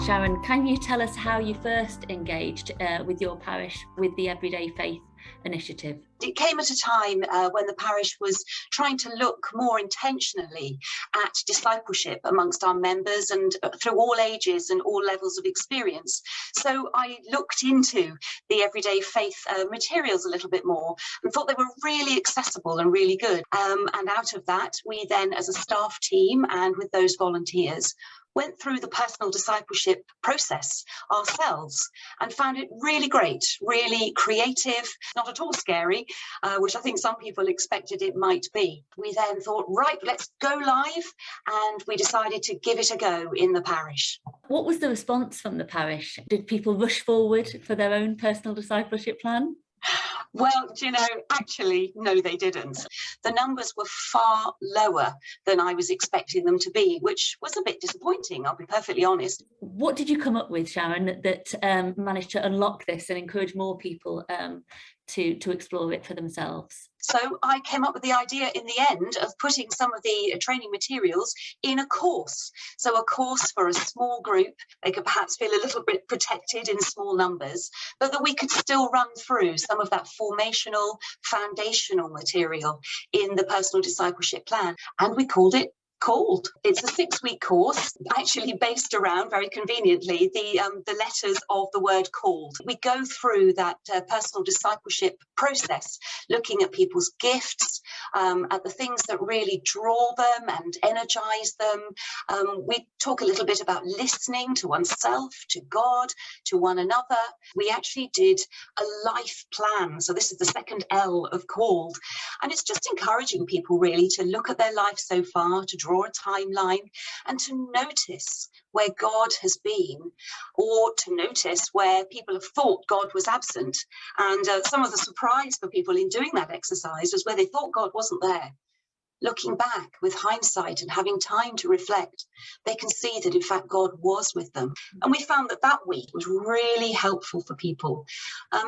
Sharon, can you tell us how you first engaged with your parish with the Everyday Faith initiative? It came at a time when the parish was trying to look more intentionally at discipleship amongst our members and through all ages and all levels of experience. So I looked into the Everyday Faith materials a little bit more and thought they were really accessible and really good. And out of that, we then, as a staff team and with those volunteers, went through the personal discipleship process ourselves and found it really great, really creative, not at all scary, which I think some people expected it might be. We then thought, right, let's go live, and we decided to give it a go in the parish. What was the response from the parish? Did people rush forward for their own personal discipleship plan? Well, actually, no, they didn't. The numbers were far lower than I was expecting them to be, which was a bit disappointing, I'll be perfectly honest. What did you come up with, Sharon, that managed to unlock this and encourage more people to explore it for themselves? So I came up with the idea in the end of putting some of the training materials in a course. So a course for a small group. They could perhaps feel a little bit protected in small numbers, but that we could still run through some of that formational, foundational material in the personal discipleship plan. And we called it Called. It's a 6-week course, actually based around, very conveniently, the letters of the word called. We go through that personal discipleship process, looking at people's gifts, at the things that really draw them and energize them. We talk a little bit about listening to oneself, to God, to one another. We actually did a life plan. So this is the second L of Called. And it's just encouraging people really to look at their life so far, to draw a timeline and to notice where God has been, or to notice where people have thought God was absent. And some of the surprise for people in doing that exercise was where they thought God wasn't there. Looking back with hindsight and having time to reflect, they can see that in fact God was with them. And we found that week was really helpful for people.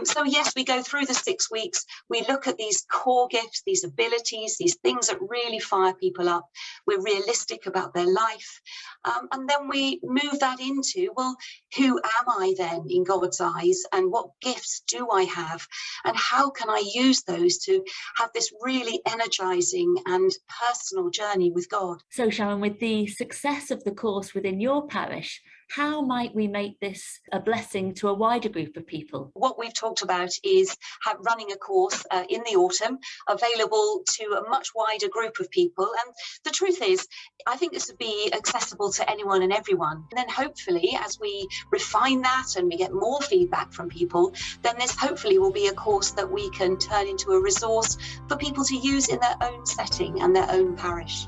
So yes, we go through the 6 weeks. We look at these core gifts, these abilities, these things that really fire people up. We're realistic about their life. And then we move that into, well, who am I then in God's eyes? And what gifts do I have? And how can I use those to have this really energizing and personal journey with God? So Sharon, with the success of the course within your parish, how might we make this a blessing to a wider group of people? What we've talked about is running a course in the autumn, available to a much wider group of people. And the truth is, I think this would be accessible to anyone and everyone. And then hopefully, as we refine that and we get more feedback from people, then this hopefully will be a course that we can turn into a resource for people to use in their own setting and their own parish.